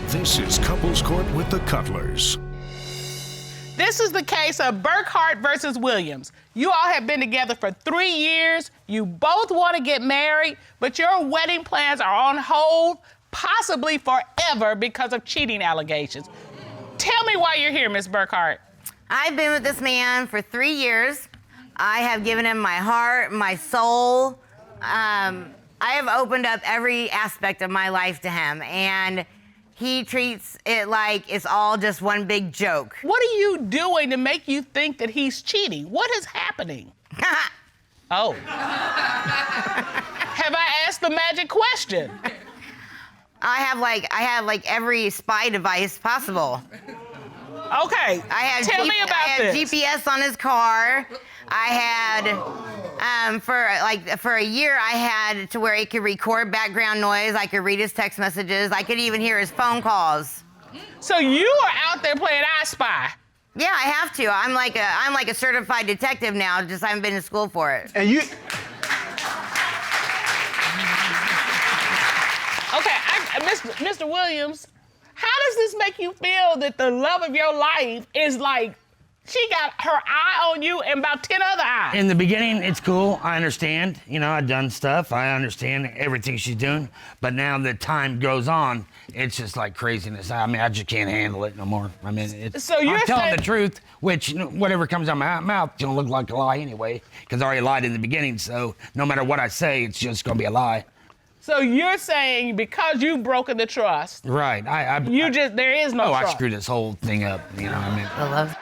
This is Couples Court with the Cutlers. This is the case of Burkhart versus Williams. You all have been together for 3 years. You both want to get married, but your wedding plans are on hold, possibly forever, because of cheating allegations. Tell me why you're here, Miss Burkhart. I've been with this man for 3 years. I have given him my heart, my soul. I have opened up every aspect of my life to him, and he treats it like it's all just one big joke. What are you doing to make you think that he's cheating? What is happening? Oh. Have I asked the magic question? I have every spy device possible. Okay, tell me about I have this. GPS on his car. I had, for a year, I had to where it could record background noise. I could read his text messages. I could even hear his phone calls. So you are out there playing I Spy. Yeah, I have to. I'm like a certified detective now. Just I haven't been to school for it. And you... Okay, Mr. Williams, how does this make you feel that the love of your life is like, she got her eye on you and about 10 other eyes? In the beginning, it's cool. I understand. You know, I've done stuff. I understand everything she's doing. But now that time goes on, it's just like craziness. I mean, I just can't handle it no more. I mean, So you're I'm telling saying- the truth, which whatever comes out of my mouth is going to look like a lie anyway, because I already lied in the beginning. So no matter what I say, it's just going to be a lie. So you're saying because you've broken the trust, Right. there is no trust. I screwed this whole thing up. You know, I mean. I love.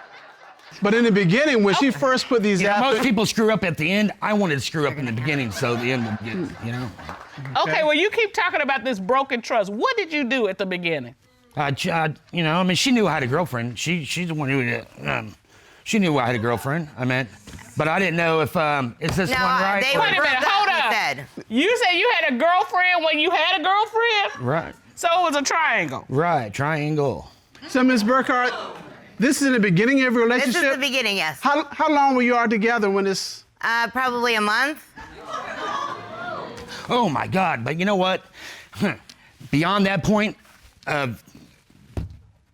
But in the beginning, when she first put these You know, out most people screw up at the end. I wanted to screw up in the beginning so the end would get, you know. Okay, well, you keep talking about this broken trust. What did you do at the beginning? You know, I mean, she knew I had a girlfriend. She's the one who, she knew I had a girlfriend. I meant, but I didn't know if, is this one right? They Wait a minute, hold up. You said you had a girlfriend when you had a girlfriend? Right. So it was a triangle. Right, triangle. So, Ms. Burkhart, this is in the beginning of your relationship? This is the beginning, yes. How long were you all together when this... Probably a month. Oh my God, but you know what? Beyond that point of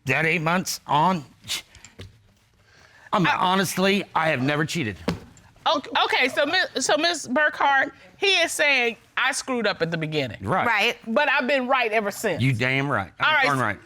that 8 months on, honestly, I have never cheated. Okay, so Ms. Burkhart, he is saying I screwed up at the beginning. Right. Right. But I've been right ever since. You damn right. All right. Darn right.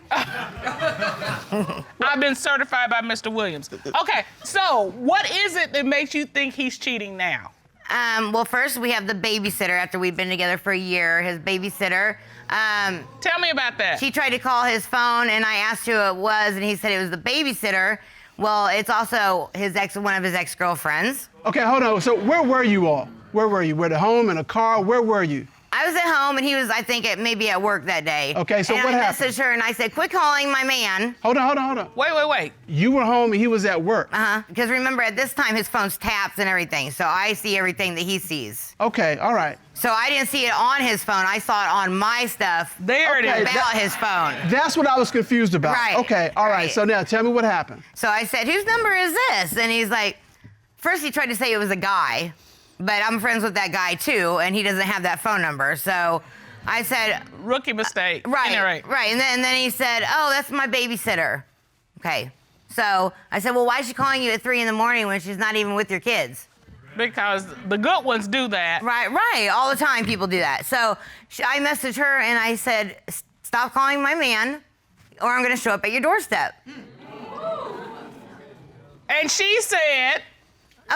I've been certified by Mr. Williams. Okay, so what is it that makes you think he's cheating now? Well, first we have the babysitter after we've been together for a year. His babysitter. Tell me about that. She tried to call his phone, and I asked who it was, and he said it was the babysitter. Well, it's also one of his ex-girlfriends. Okay, hold on. So where were you all? Where were you? Were at home, in a car? Where were you? I was at home, and he was, I think, maybe at work that day. Okay, so and what I happened? messaged her, and I said, quit calling my man. Hold on. Wait. You were home and he was at work. Because remember, at this time, his phone's tapped and everything, so I see everything that he sees. Okay, all right. So I didn't see it on his phone. I saw it on my stuff. There it is. About his phone. That's what I was confused about. Right. Okay, all right. Right. So now tell me what happened. So I said, whose number is this? And he's like, first he tried to say it was a guy, but I'm friends with that guy too, and he doesn't have that phone number. So I said, Rookie mistake. right. And then he said, oh, that's my babysitter. Okay. So I said, well, why is she calling you at 3 in the morning when she's not even with your kids? Because the good ones do that. Right. All the time people do that. So I messaged her and I said, stop calling my man or I'm going to show up at your doorstep. And she said,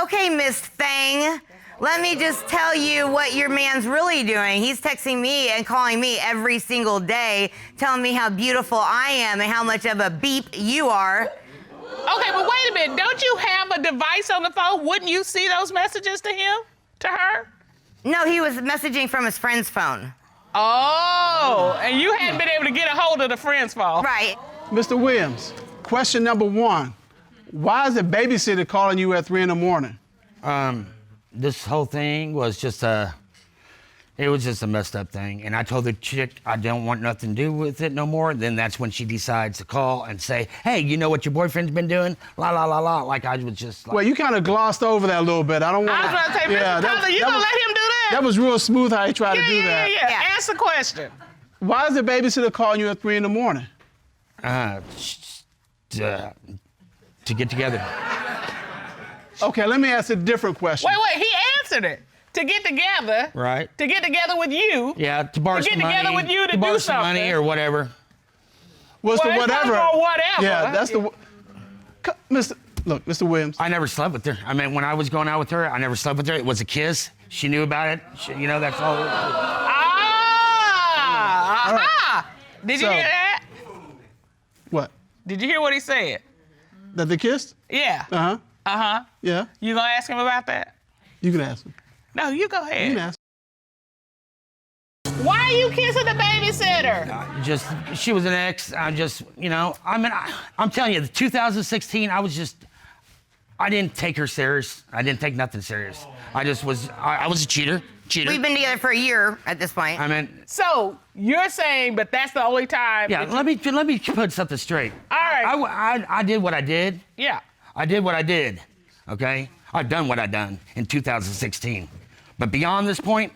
Okay, Miss Thing, let me just tell you what your man's really doing. He's texting me and calling me every single day, telling me how beautiful I am and how much of a beep you are. okay, but wait a minute. Don't you have a device on the phone? Wouldn't you see those messages to him? To her? No, he was messaging from his friend's phone. Oh, and you hadn't been able to get a hold of the friend's phone. Right. Mr. Williams, question number 1. Why is the babysitter calling you at 3 in the morning? This whole thing was just it was just a messed up thing. And I told the chick I don't want nothing to do with it no more. Then that's when she decides to call and say, hey, you know what your boyfriend's been doing? La, la, la, la. Like I was just like... Well, you kind of glossed over that a little bit. I don't want I was about to say, Mr. Tyler, you gonna let him do that? That was real smooth how he tried to do that. Yeah. Ask the question. Why is the babysitter calling you at 3 in the morning? To get together. Okay, let me ask a different question. Wait, he answered it. To get together. Right. To get together with you. Yeah, to borrow To get some money. together with you to borrow do some money something. or whatever. What's Well, the it's not whatever? for whatever. Yeah, that's the. Mr. Williams. I never slept with her. I mean, when I was going out with her, I never slept with her. It was a kiss. She knew about it. That's all. Ah! Aha! Did you So- hear that? What? Did you hear what he said? That they kissed? Yeah. Uh huh. Yeah. You gonna ask him about that? You can ask him. No, you go You ahead. can ask. Why are you kissing the babysitter? She was an ex. I'm telling you, 2016, I didn't take her serious. I didn't take nothing serious. I was a cheater. We've been together for a year at this point. I mean, So you're saying, but that's the only time. yeah, that you- let me put something straight. All right. I did what I did. Yeah. I did what I did, okay? I've done what I've done in 2016. But beyond this point,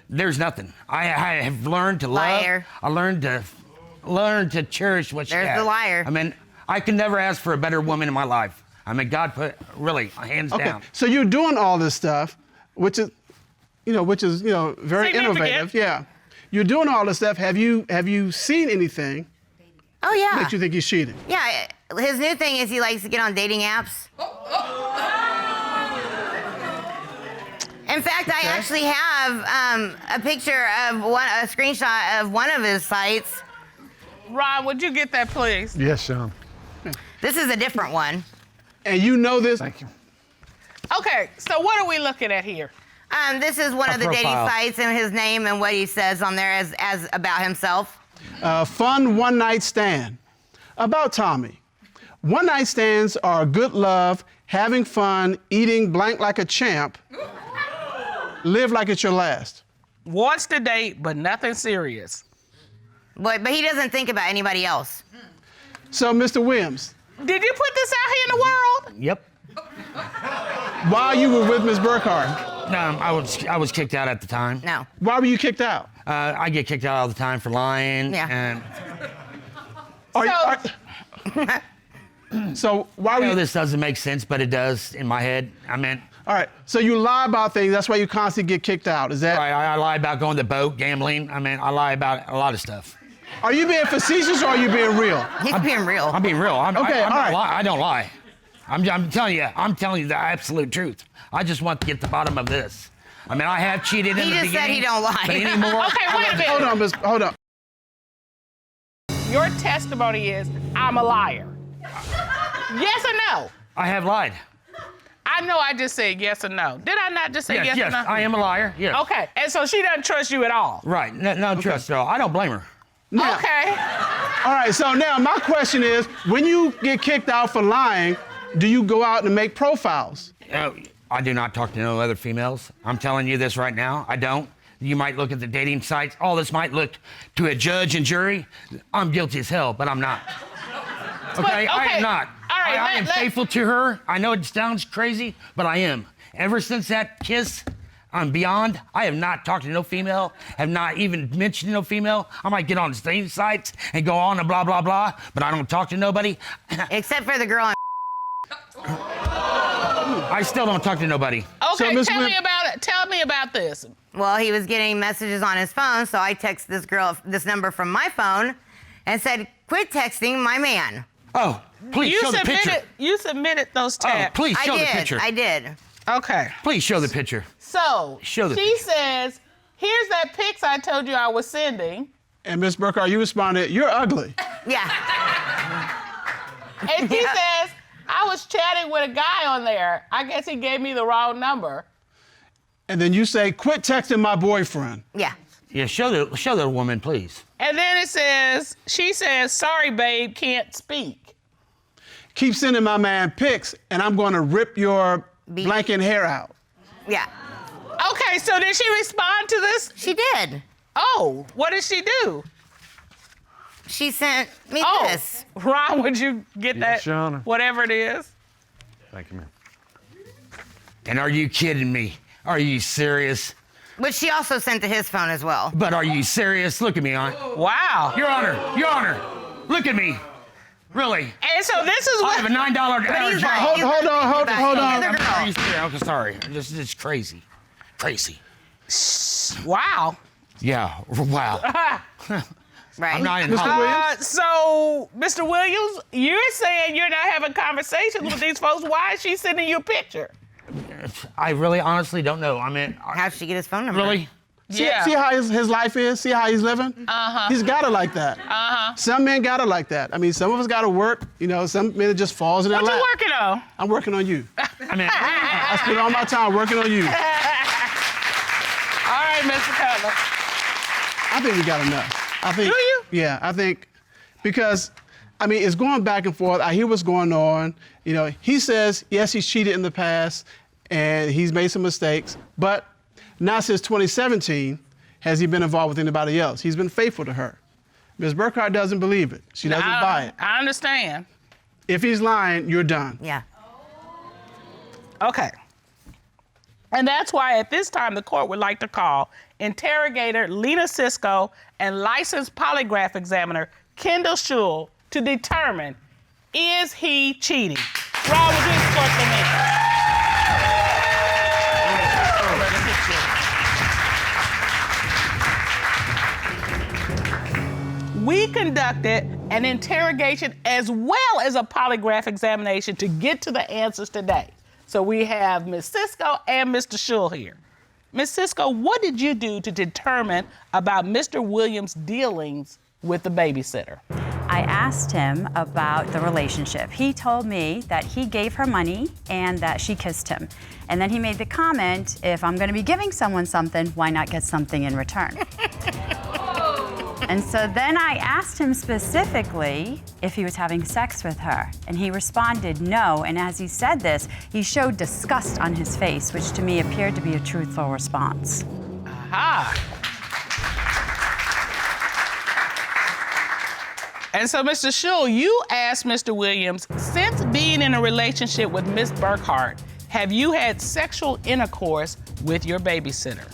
there's nothing. I have learned to love. Liar. I learned to cherish what she There's had. the liar. I mean, I could never ask for a better woman in my life. I mean, God put, really, hands Okay. down. So you're doing all this stuff, which is very Significant. innovative. Yeah. You're doing all this stuff. Have you seen anything Oh yeah. that you think he's cheating? Yeah. His new thing is he likes to get on dating apps. In fact, I actually have a picture of a screenshot of one of his sites. Ron, would you get that, please? Yes, Sean. This is a different one. And you know this? Thank you. Okay, so what are we looking at here? This is one A of the dating profile. sites and his name and what he says on there as about himself. Fun one-night stand. About Tommy. One-night stands are good love, having fun, eating blank like a champ. Live like it's your last. Wants to date, but nothing serious. But he doesn't think about anybody else. So, Mr. Williams, Did you put this out here in the world? Yep. while you were with Ms. Burkhart, No, I was kicked out at the time. No. why were you kicked out? I get kicked out all the time for lying. Yeah. And So why I were know you? this doesn't make sense, but it does in my head. I mean, All right. So you lie about things. That's why you constantly get kicked out. Is that? I lie about going to the boat, gambling. I mean, I lie about a lot of stuff. Are you being facetious or are you being real? He's being real. I'm being real. Okay, all right. I don't lie. I'm telling you the absolute truth. I just want to get to the bottom of this. I mean, I have cheated in He the just said beginning. he don't lie. But anymore, Okay, wait a minute. Hold on, Miss. Hold on. Your testimony is, I'm a liar. Yes or no? I have lied. I know I just said yes or no. Did I not just say yes, Yes, or no? I am a liar. Yes. Okay, and so she doesn't trust you at all. Right. No trust at all. I don't blame her. Now, Okay. All right. So now my question is, when you get kicked out for lying, do you go out and make profiles? I do not talk to no other females. I'm telling you this right now. I don't. You might look at the dating sites. All this might look to a judge and jury. I'm guilty as hell, but I'm not. Okay, I okay. am not. All right, I am faithful to her. I know it sounds crazy, but I am. Ever since that kiss, I'm beyond. I have not talked to no female, have not even mentioned no female. I might get on the dating sites and go on and blah, blah, blah, but I don't talk to nobody. Except for the girl in I still don't talk to nobody. Okay, Miss tell me Whip- about it. Tell me about this. Well, he was getting messages on his phone, so I texted this girl this number from my phone and said, quit texting my man. Oh, please show the picture. You submitted those Oh, tabs. please show the picture. I did. Okay. Please show the picture. So Show the she picture. says, here's that pics I told you I was sending. And Miss Burkhart, you responded, "You're ugly." Yeah. And she says, I was chatting with a guy on there. I guess he gave me the wrong number. And then you say, "Quit texting my boyfriend." Yeah. Yeah, show the woman, please. And then it says, she says, sorry, babe, can't speak. Keep sending my man pics, and I'm going to rip your Beep. blanket hair out. Yeah. Okay, so did she respond to this? She did. Oh, what did she do? She sent me Oh, this. Ron, would you get Yes, that? Your Honor. Whatever it is. Thank you, ma'am. And are you kidding me? Are you serious? Which she also sent to his phone as well. But are you serious? Look at me, Your Wow. Honor, look at me. Really? And so this is I what... have a $9 hour he's job. right. Hold on. I'm sorry. This is crazy. Crazy. Wow. Yeah, wow. Right. I'm not in Mr. Hollywood. Williams? So, Mr. Williams, you're saying you're not having conversations with these folks. Why is she sending you a picture? I really honestly don't know. I mean, How'd she get his phone number? really? See how his life is? See how he's living? He's got it like that. Some men got it like that. I mean, some of us got to work. You know, some men it just falls in their What lap. you working on? I'm working on you. I mean, I spend all my time working on you. All right, Mr. Cutler. I think we got enough. I think. Do you? Yeah, I think because, I mean, it's going back and forth. I hear what's going on. You know, he says, yes, he's cheated in the past and he's made some mistakes, but not since 2017 has he been involved with anybody else. He's been faithful to her. Ms. Burkhart doesn't believe it. She doesn't buy it. I understand. If he's lying, you're done. Yeah. Okay. And that's why at this time the court would like to call interrogator Lena Cisco and licensed polygraph examiner Kendall Schul to determine, is he cheating? Rob, would you escort them in? We conducted an interrogation as well as a polygraph examination to get to the answers today. So we have Ms. Cisco and Mr. Schul here. Ms. Cisco, what did you do to determine about Mr. Williams' dealings with the babysitter? I asked him about the relationship. He told me that he gave her money and that she kissed him. And then he made the comment, if I'm gonna be giving someone something, why not get something in return? And so then I asked him specifically if he was having sex with her, and he responded no, and as he said this, he showed disgust on his face, which to me appeared to be a truthful response. Aha. And so, Mr. Schul, you asked Mr. Williams, since being in a relationship with Ms. Burkhart, have you had sexual intercourse with your babysitter?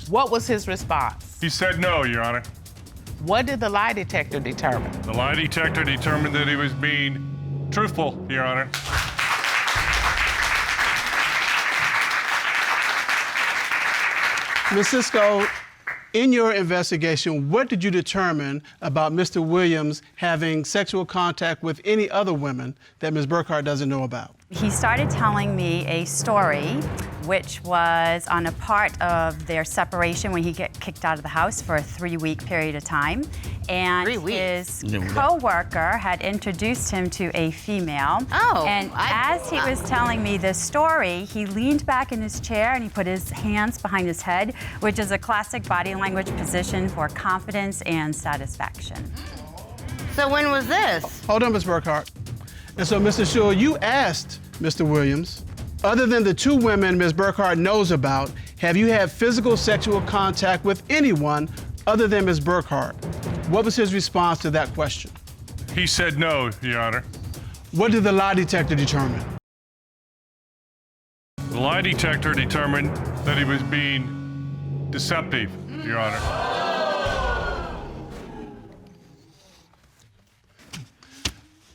What was his response? He said no, Your Honor. What did the lie detector determine? The lie detector determined that he was being truthful, Your Honor. Ms. Cisco, in your investigation, what did you determine about Mr. Williams having sexual contact with any other women that Ms. Burkhart doesn't know about? He started telling me a story which was on a part of their separation when he got kicked out of the house for a 3-week period of time. And 3 weeks? his co-worker had introduced him to a female. Oh, And as he was telling me this story, he leaned back in his chair and he put his hands behind his head, which is a classic body language position for confidence and satisfaction. So when was this? Hold on, Ms. Burkhart. And so, Mr. Schul, you asked Mr. Williams, other than the 2 women Ms. Burkhart knows about, have you had physical sexual contact with anyone other than Ms. Burkhart? What was his response to that question? He said no, Your Honor. What did the lie detector determine? The lie detector determined that he was being deceptive, Your Honor.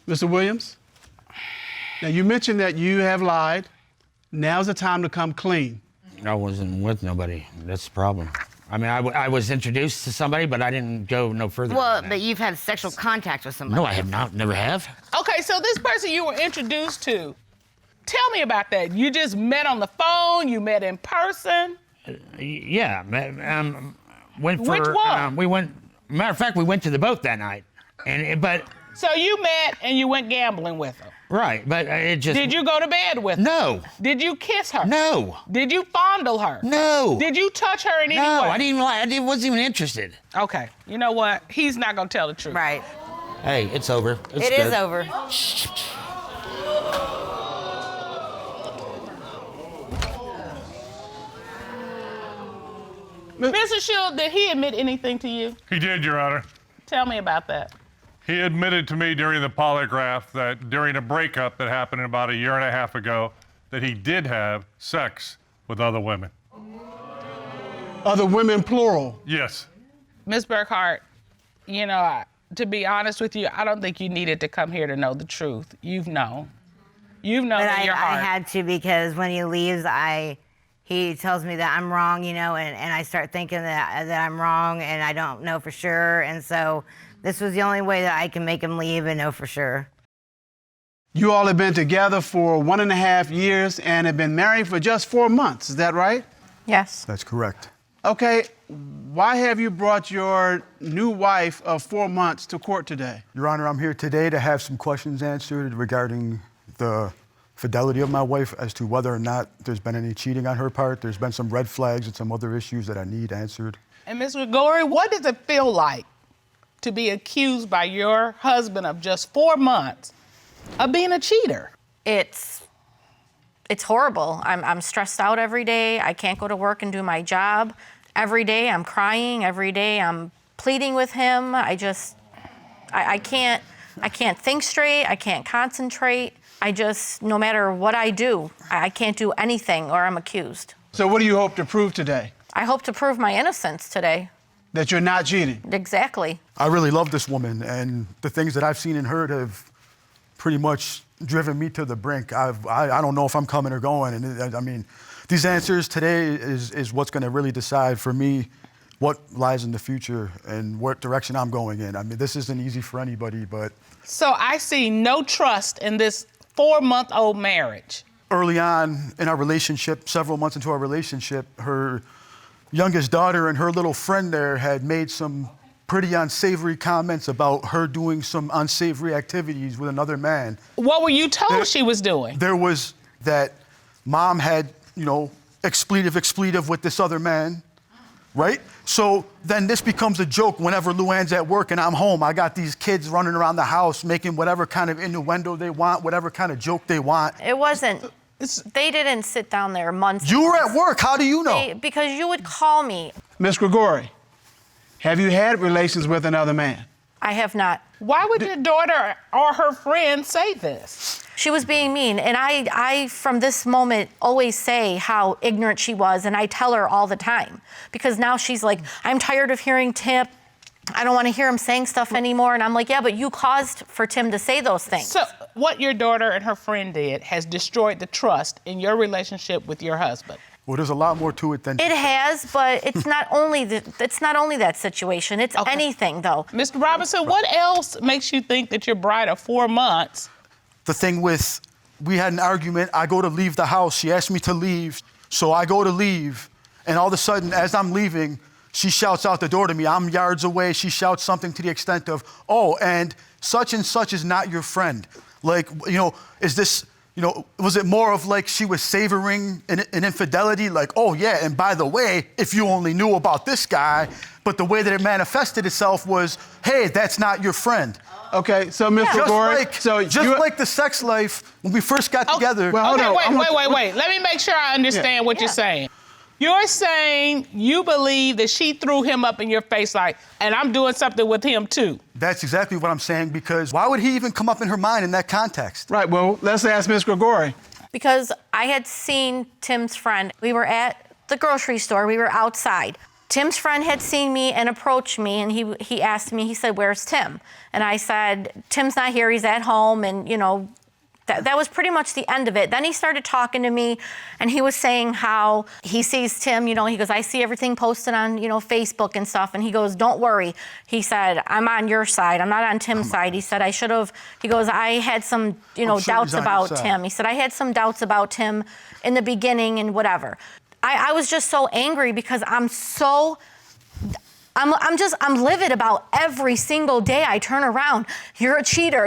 Mr. Williams, now you mentioned that you have lied. Now's the time to come clean. I wasn't with nobody. That's the problem. I mean, I was introduced to somebody, but I didn't go no further. Well, than that. but you've had sexual contact with somebody. No, I have not. Never have. Okay, so this person you were introduced to, tell me about that. You just met on the phone, you met in person? Yeah. Went for. Which one? We went. Matter of fact, we went to the boat that night, but. So you met and you went gambling with her? Right, but it just. Did you go to bed with her? No. Did you kiss her? No. Did you fondle her? No. Did you touch her in any No, way? I didn't even lie. I wasn't even interested. Okay, you know what? He's not gonna tell the truth. Right. Hey, it's over. It is over. Mr. Schul, did he admit anything to you? He did, Your Honor. Tell me about that. He admitted to me during the polygraph that during a breakup that happened about 1.5 years ago, that he did have sex with other women. Other women, plural. Yes. Ms. Burkhart, you know, to be honest with you, I don't think you needed to come here to know the truth. You've known. You've known But in your heart. I had to, because when he leaves, he tells me that I'm wrong, you know, and I start thinking that I'm wrong and I don't know for sure. And so this was the only way that I can make him leave and know for sure. You all have been together for 1.5 years and have been married for just 4 months. Is that right? Yes. That's correct. Okay, why have you brought your new wife of 4 months to court today? Your Honor, I'm here today to have some questions answered regarding the fidelity of my wife as to whether or not there's been any cheating on her part. There's been some red flags and some other issues that I need answered. And Ms. Gregori, what does it feel like to be accused by your husband of just 4 months of being a cheater? It's horrible. I'm stressed out every day. I can't go to work and do my job. Every day I'm crying. Every day I'm pleading with him. I can't think straight. I can't concentrate. No matter what I do, I can't do anything or I'm accused. So what do you hope to prove today? I hope to prove my innocence today. That you're not cheating? Exactly. I really love this woman, and the things that I've seen and heard have pretty much driven me to the brink. I don't know if I'm coming or going, and I mean, these answers today is what's going to really decide for me what lies in the future and what direction I'm going in. I mean, this isn't easy for anybody, but... So I see no trust in this 4-month-old marriage. Early on in our relationship, several months into our relationship, her youngest daughter and her little friend there had made some pretty unsavory comments about her doing some unsavory activities with another man. What were you told she was doing? There was that mom had, you know, expletive with this other man, right? So then this becomes a joke whenever Luann's at work and I'm home. I got these kids running around the house making whatever kind of innuendo they want, whatever kind of joke they want. It wasn't. They didn't sit down there months. You were at work. How do you know? Because you would call me. Ms. Gregori, have you had relations with another man? I have not. Why would your daughter or her friend say this? She was being mean, and I from this moment always say how ignorant she was, and I tell her all the time. Because now she's like, I'm tired of hearing Tim. I don't want to hear him saying stuff anymore. And I'm like, yeah, but you caused for Tim to say those things. So what your daughter and her friend did has destroyed the trust in your relationship with your husband. Well, there's a lot more to it than... It has, but it's not only that situation. It's anything, though. Mr. Robinson, what else makes you think that your bride of 4 months... The thing with, we had an argument, I go to leave the house, she asked me to leave, so I go to leave, and all of a sudden, as I'm leaving, she shouts out the door to me. I'm yards away, she shouts something to the extent of, oh, and such is not your friend. Like, you know, is this, you know, was it more of like she was savoring an infidelity? Like, oh yeah, and by the way, if you only knew about this guy, but the way that it manifested itself was, hey, that's not your friend. Okay, so Ms. Gregori, just like the sex life when we first got together. Well, hold on. Wait. Let me make sure I understand what you're saying. You're saying you believe that she threw him up in your face like, and I'm doing something with him too. That's exactly what I'm saying, because why would he even come up in her mind in that context? Right, well, let's ask Ms. Gregori. Because I had seen Tim's friend. We were at the grocery store. We were outside. Tim's friend had seen me and approached me, and he asked me, he said, where's Tim? And I said, Tim's not here, he's at home, and, you know, that was pretty much the end of it. Then he started talking to me, and he was saying how he sees Tim, you know, he goes, I see everything posted on, you know, Facebook and stuff, and he goes, don't worry. He said, I'm on your side, I'm not on Tim's side. He said, he goes, I had some, you know, doubts about Tim. He said, I had some doubts about Tim in the beginning and whatever. I was just so angry because I'm livid about every single day I turn around. You're a cheater.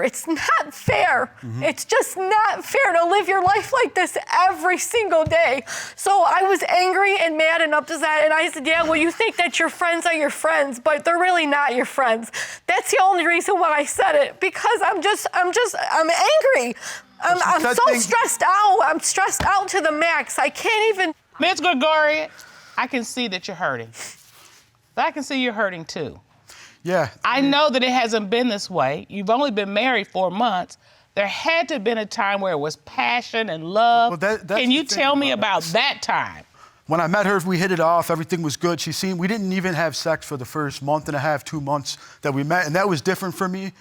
It's not fair. Mm-hmm. It's just not fair to live your life like this every single day. So I was angry and mad and upset, and I said, yeah, well, you think that your friends are your friends, but they're really not your friends. That's the only reason why I said it, because I'm angry. I'm so stressed out. I'm stressed out to the max. I can't even. Ms. Gregori, I can see that you're hurting. But I can see you're hurting too. Yeah. I know that it hasn't been this way. You've only been married 4 months. There had to have been a time where it was passion and love. Well, that's can you tell me about that time? When I met her, we hit it off. Everything was good. We didn't even have sex for the first month and a half, 2 months that we met. And that was different for me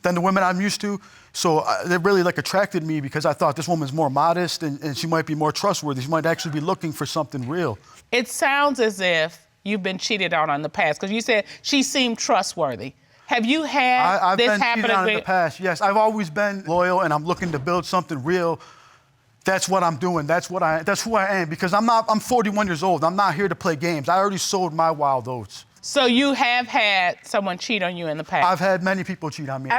than the women I'm used to. So it really like attracted me because I thought this woman's more modest and she might be more trustworthy. She might actually be looking for something real. It sounds as if you've been cheated on in the past because you said she seemed trustworthy. Have you had I've this been happen? cheated on in the past, yes. I've always been loyal and I'm looking to build something real. That's what I'm doing. That's who I am because I'm 41 years old. I'm not here to play games. I already sold my wild oats. So you have had someone cheat on you in the past? I've had many people cheat on me.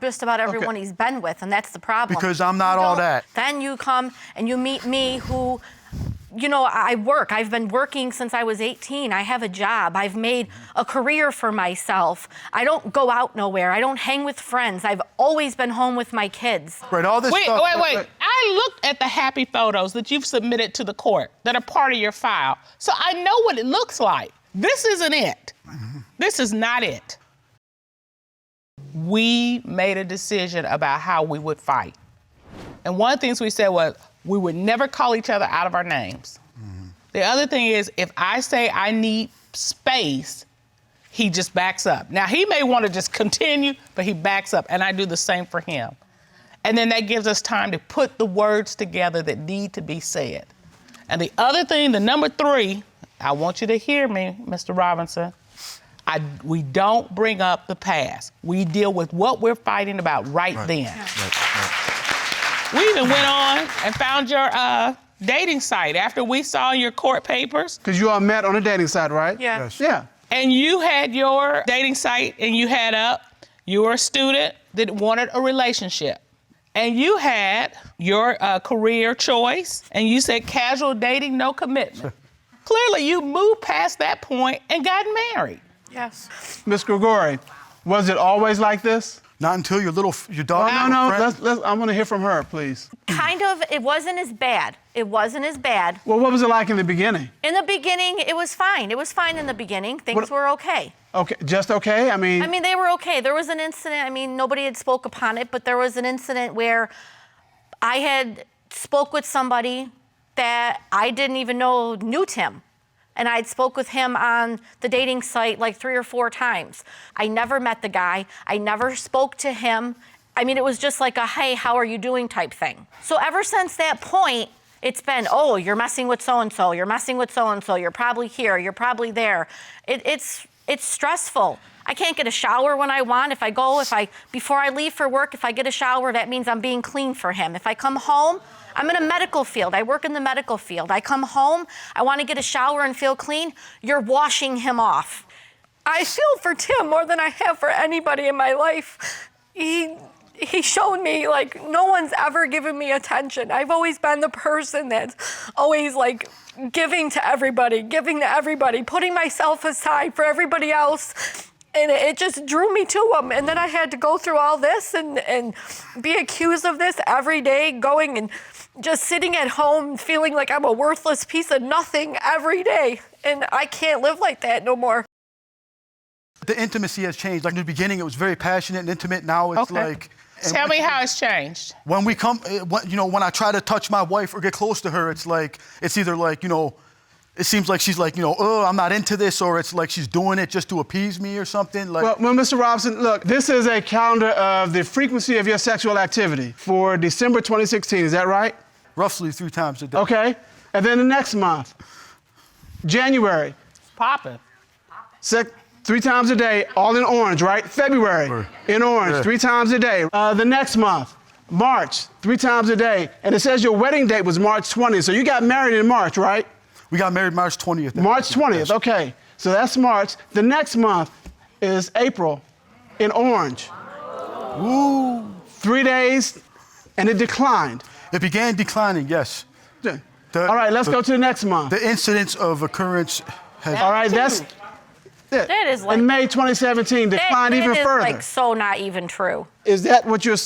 Just about everyone he's been with, and that's the problem. Because I'm not all that. Then you come and you meet me who, you know, I work. I've been working since I was 18. I have a job. I've made a career for myself. I don't go out nowhere. I don't hang with friends. I've always been home with my kids. Right, all this stuff. Wait. I looked at the happy photos that you've submitted to the court that are part of your file. So I know what it looks like. This isn't it. This is not it. We made a decision about how we would fight. And one of the things we said was we would never call each other out of our names. The other thing is if I say I need space, he just backs up. Now, he may want to just continue, but he backs up, and I do the same for him. And then that gives us time to put the words together that need to be said. And the other thing, the number 3, I want you to hear me, Mr. Robinson. We don't bring up the past. We deal with what we're fighting about right then. We even went on and found your dating site after we saw your court papers. Because you all met on a dating site, right? Yeah. Yes. Yeah. And you had your dating site and you had up, you were a student that wanted a relationship. And you had your career choice and you said casual dating, no commitment. Clearly you moved past that point and got married. Yes. Ms. Gregori, was it always like this? Not until your daughter. No. I want to hear from her, please. Kind of, it wasn't as bad. It wasn't as bad. Well, what was it like in the beginning? In the beginning, it was fine. It was fine in the beginning. Things were okay. Okay, just okay? I mean, they were okay. There was an incident, nobody had spoke upon it, but there was an incident where I had spoke with somebody that I didn't even know knew Tim. And I'd spoke with him on the dating site like 3 or 4 times. I never met the guy. I never spoke to him. It was just like a, hey, how are you doing type thing. So ever since that point, it's been, oh, you're messing with so-and-so. You're messing with so-and-so. You're probably here. You're probably there. It's stressful. I can't get a shower when I want. Before I leave for work, if I get a shower, that means I'm being clean for him. If I come home, I'm in a medical field. I work in the medical field. I come home, I want to get a shower and feel clean. You're washing him off. I feel for Tim more than I have for anybody in my life. He showed me, no one's ever given me attention. I've always been the person that's always, giving to everybody, putting myself aside for everybody else. And it just drew me to him. And then I had to go through all this and be accused of this every day, going and just sitting at home feeling like I'm a worthless piece of nothing every day. And I can't live like that no more. The intimacy has changed. Like in the beginning, it was very passionate and intimate. Now it's like... Tell me how it's changed. When we come, when I try to touch my wife or get close to her, it's either it seems like she's oh, I'm not into this, or it's like she's doing it just to appease me or something. Well, Mr. Robinson, look, this is a calendar of the frequency of your sexual activity for December 2016, is that right? Roughly 3 times a day. Okay, and then the next month, January. Popping. 3 times a day, all in orange, right? February, in orange, 3 times a day. The next month, March, 3 times a day. And it says your wedding date was March 20th, so you got married in March, right? We got married March 20th. March 20th, okay. So that's March. The next month is April, in orange. Ooh. 3 days, and it declined. It began declining, yes. All right, let's go to the next month. The incidence of occurrence has... All right, that's it. That is in May 2017, declined even further. That is so not even true. Is that what you're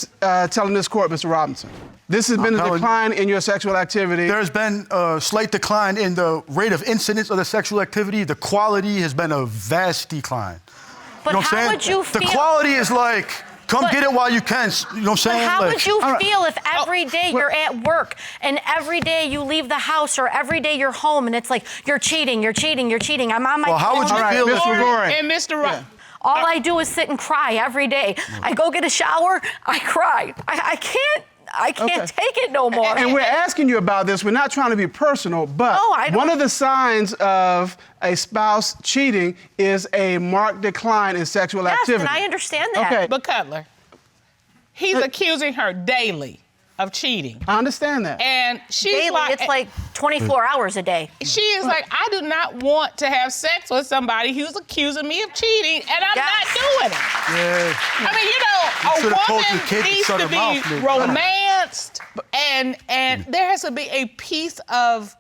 telling this court, Mr. Robinson? This has been a decline in your sexual activity. There's been a slight decline in the rate of incidence of the sexual activity. The quality has been a vast decline. But how would you feel? The quality is like Come get it while you can. You know what I'm saying? But how Like, would you right. feel if every day you're at work and every day you leave the house or every day you're home and it's like, you're cheating, you're cheating, you're cheating. I'm on my Well, how would you All right, feel Ms. if Gregori. And Mr. Rob. All I do is sit and cry every day. I go get a shower, I cry. I can't take it no more. And we're asking you about this. We're not trying to be personal, but No, I don't- one of the signs of a spouse cheating is a marked decline in sexual Yes, activity. and I understand that. Okay. But Cutler, he's accusing her daily of cheating. I understand that. And she's Daily, it's like 24 hours a day. she is like, I do not want to have sex with somebody who's accusing me of cheating, and I'm Yes. not doing it. Yeah. I mean, should've a told your woman kid to needs shut to her be mouth, maybe. romanced, and there has to be a piece of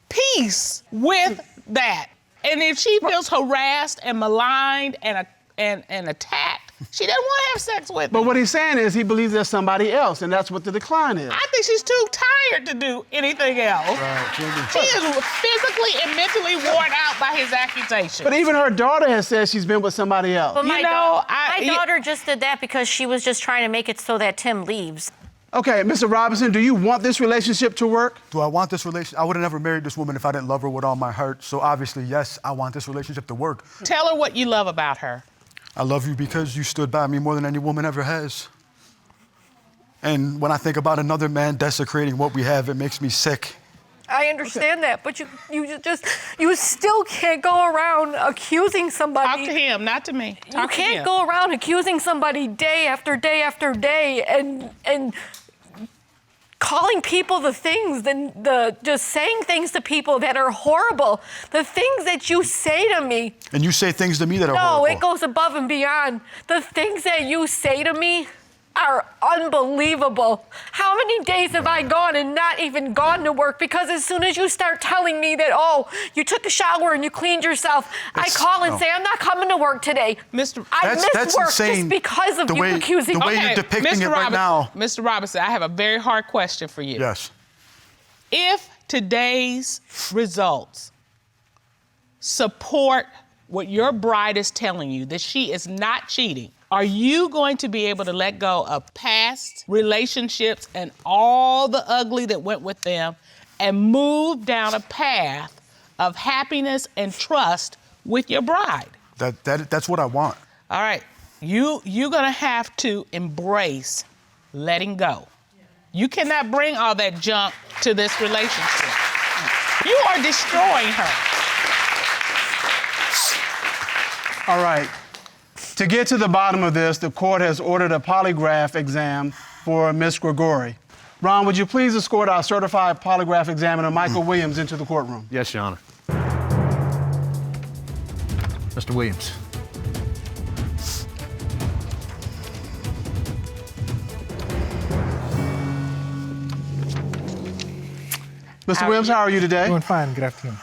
peace with that. And if she feels harassed and maligned and attacked, she doesn't want to have sex with But him. what he's saying is he believes there's somebody else, and that's what the decline is. I think she's too tired to do anything else. She is physically and mentally worn out by his accusations. But even her daughter has said she's been with somebody else. But my know, daughter just did that because she was just trying to make it so that Tim leaves. Okay, Mr. Robinson, do you want this relationship to work? Do I want this relationship? I would have never married this woman if I didn't love her with all my heart. So obviously, yes, I want this relationship to work. Tell her what you love about her. I love you because you stood by me more than any woman ever has. And when I think about another man desecrating what we have, it makes me sick. I understand that, but you still can't go around accusing somebody. Talk to him, not to me. You Talk to can't him. go around accusing somebody day after day after day and calling people the things, just saying things to people that are horrible. The things that you say to me. And you say things to me that are No, horrible. it goes above and beyond. The things that you say to me are unbelievable. How many days have I gone and not even gone to work? Because as soon as you start telling me that, oh, you took a shower and you cleaned yourself, I call and say, I'm not coming to work today. I missed work insane. just because of The you way- accusing the me. way you're depicting Mr. it right now. Mr. Robinson, I have a very hard question for you. Yes. If today's results support what your bride is telling you, that she is not cheating, are you going to be able to let go of past relationships and all the ugly that went with them and move down a path of happiness and trust with your bride? That's what I want. All right, you're gonna have to embrace letting go. You cannot bring all that junk to this relationship. You are destroying her. All right. To get to the bottom of this, the court has ordered a polygraph exam for Ms. Gregori. Ron, would you please escort our certified polygraph examiner, Michael Williams, into the courtroom? Yes, Your Honor. Mr. Williams. Mr. Williams, how are you today? Doing fine, good afternoon.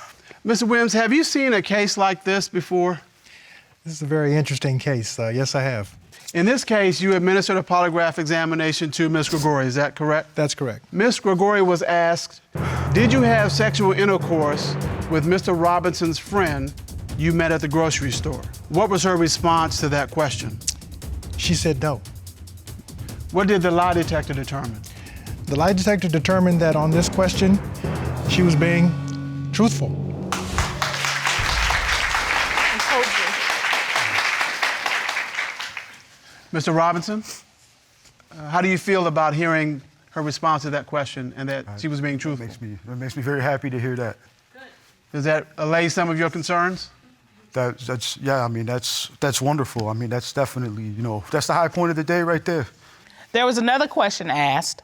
Mr. Williams, have you seen a case like this before? This is a very interesting case. Yes, I have. In this case, you administered a polygraph examination to Ms. Gregori, is that correct? That's correct. Ms. Gregori was asked, did you have sexual intercourse with Mr. Robinson's friend you met at the grocery store? What was her response to that question? She said no. What did the lie detector determine? The lie detector determined that on this question, she was being truthful. Mr. Robinson, how do you feel about hearing her response to that question and that she was being truthful? It makes me very happy to hear that. Does that allay some of your concerns? That's wonderful. I mean, that's definitely, that's the high point of the day right there. There was another question asked.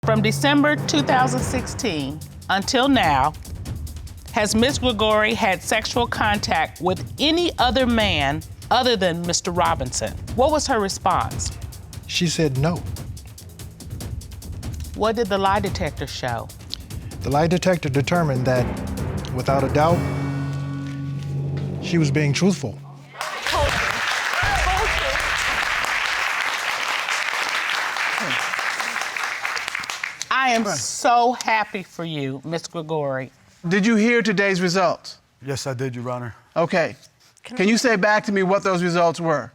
From December 2016 until now, has Ms. Gregori had sexual contact with any other man other than Mr. Robinson? What was her response? She said no. What did the lie detector show? The lie detector determined that, without a doubt, she was being truthful. I am so happy for you, Ms. Gregori. Did you hear today's results? Yes, I did, Your Honor. Okay. Can you say back to me what those results were?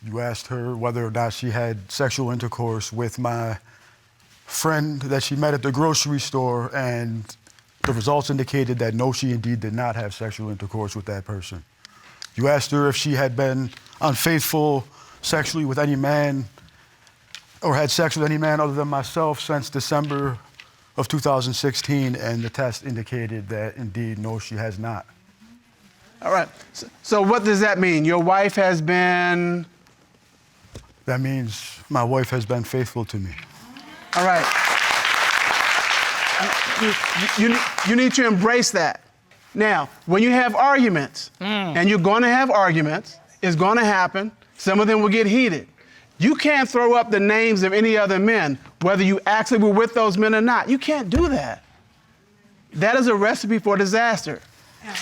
You asked her whether or not she had sexual intercourse with my friend that she met at the grocery store, and the results indicated that no, she indeed did not have sexual intercourse with that person. You asked her if she had been unfaithful sexually with any man or had sex with any man other than myself since December of 2016, and the test indicated that indeed, no, she has not. All right. So what does that mean? Your wife has been... That means my wife has been faithful to me. All right. You need to embrace that. Now, when you have arguments, and you're going to have arguments, it's going to happen, some of them will get heated. You can't throw up the names of any other men, whether you actually were with those men or not. You can't do that. That is a recipe for disaster. Yeah.